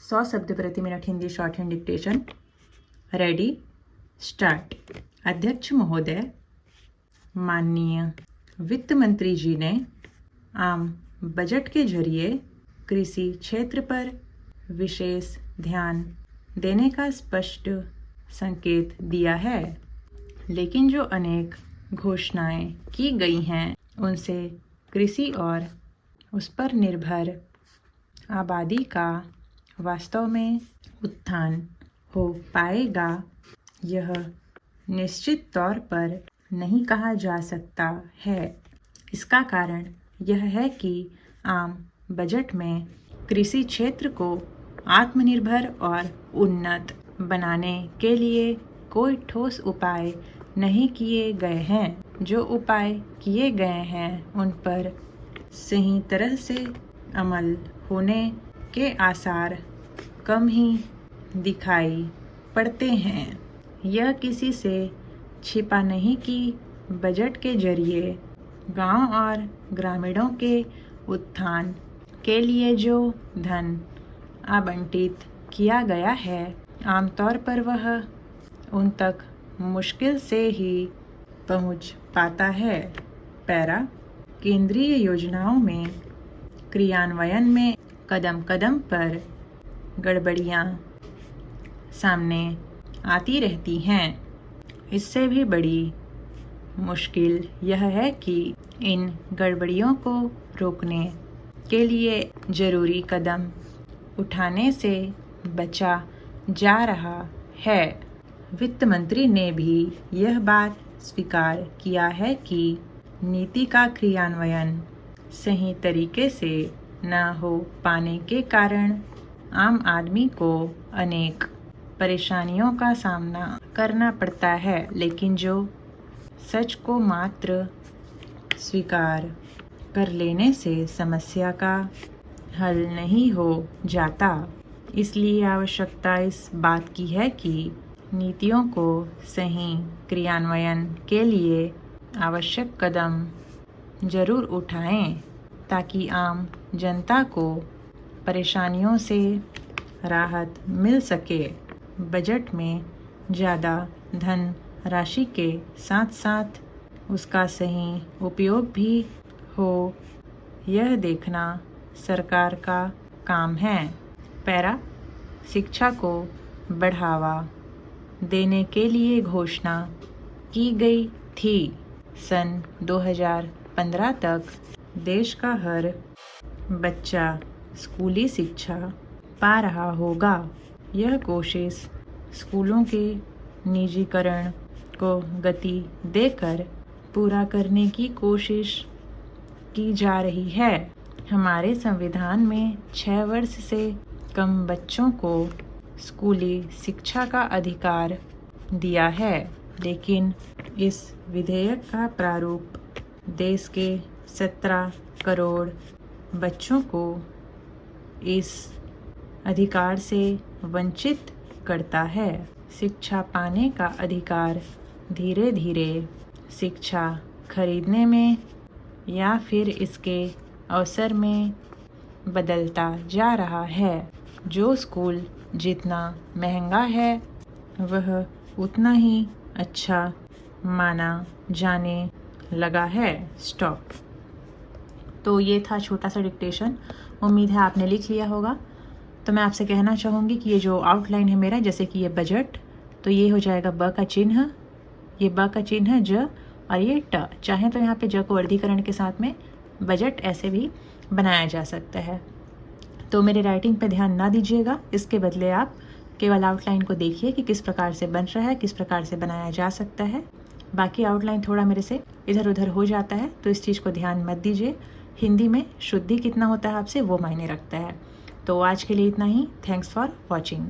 100 शब्द प्रति minute Hindi short hand dictation. Ready start. अध्यक्ष महोदय, माननीय वित्त मंत्री जी ने आम बजट के जरिए कृषि क्षेत्र पर विशेष ध्यान देने का स्पष्ट संकेत दिया है, लेकिन जो अनेक घोषणाएं की गई हैं उनसे कृषि और उस पर निर्भर आबादी का वास्तव में उत्थान हो पाएगा, यह निश्चित तौर पर नहीं कहा जा सकता है। इसका कारण यह है कि आम बजट में कृषि क्षेत्र को आत्मनिर्भर और उन्नत बनाने के लिए कोई ठोस उपाय नहीं किए गए हैं। जो उपाय किए गए हैं उन पर सही तरह से अमल होने के आसार कम ही दिखाई पड़ते हैं। यह किसी से छिपा नहीं कि बजट के जरिए गांव और ग्रामीणों के उत्थान के लिए जो धन आवंटित किया गया है, आमतौर पर वह उन तक मुश्किल से ही पहुंच पाता है। पैरा, केंद्रीय योजनाओं में क्रियान्वयन में कदम कदम पर गड़बड़ियां सामने आती रहती हैं। इससे भी बड़ी मुश्किल यह है कि इन गड़बड़ियों को रोकने के लिए जरूरी कदम उठाने से बचा जा रहा है। वित्त मंत्री ने भी यह बात स्वीकार किया है कि नीति का क्रियान्वयन सही तरीके से न हो पाने के कारण आम आदमी को अनेक परेशानियों का सामना करना पड़ता है, लेकिन जो सच को मात्र स्वीकार कर लेने से समस्या का हल नहीं हो जाता। इसलिए आवश्यकता इस बात की है कि नीतियों को सही क्रियान्वयन के लिए आवश्यक कदम जरूर उठाएं, ताकि आम जनता को परेशानियों से राहत मिल सके। बजट में ज़्यादा धन राशि के साथ साथ उसका सही उपयोग भी हो, यह देखना सरकार का काम है। पैरा, शिक्षा को बढ़ावा देने के लिए घोषणा की गई थी। सन 2015 तक देश का हर बच्चा स्कूली शिक्षा पा रहा होगा। यह कोशिश स्कूलों के निजीकरण को गति देकर पूरा करने की कोशिश की जा रही है। हमारे संविधान में 6 वर्ष से कम बच्चों को स्कूली शिक्षा का अधिकार दिया है, लेकिन इस विधेयक का प्रारूप देश के 17 करोड़ बच्चों को इस अधिकार से वंचित करता है। शिक्षा पाने का अधिकार धीरे धीरे शिक्षा खरीदने में या फिर इसके अवसर में बदलता जा रहा है। जो स्कूल जितना महंगा है वह उतना ही अच्छा माना जाने लगा है। स्टॉप। तो ये था छोटा सा डिक्टेशन। उम्मीद है आपने लिख लिया होगा। तो मैं आपसे कहना चाहूँगी कि ये जो आउटलाइन है मेरा, जैसे कि ये बजट, तो ये हो जाएगा ब का चिन्ह, ये ब का चिन्ह ज, और ये ट। चाहे तो यहाँ पे ज को वर्गीकरण के साथ में बजट ऐसे भी बनाया जा सकता है। तो मेरे राइटिंग पे ध्यान ना दीजिएगा, इसके बदले आप केवल आउटलाइन को देखिए कि किस प्रकार से बन रहा है, किस प्रकार से बनाया जा सकता है। बाकी आउटलाइन थोड़ा मेरे से इधर उधर हो जाता है, तो इस चीज़ को ध्यान मत दीजिए। हिंदी में शुद्धि कितना होता है आपसे वो मायने रखता है। तो आज के लिए इतना ही। Thanks for watching.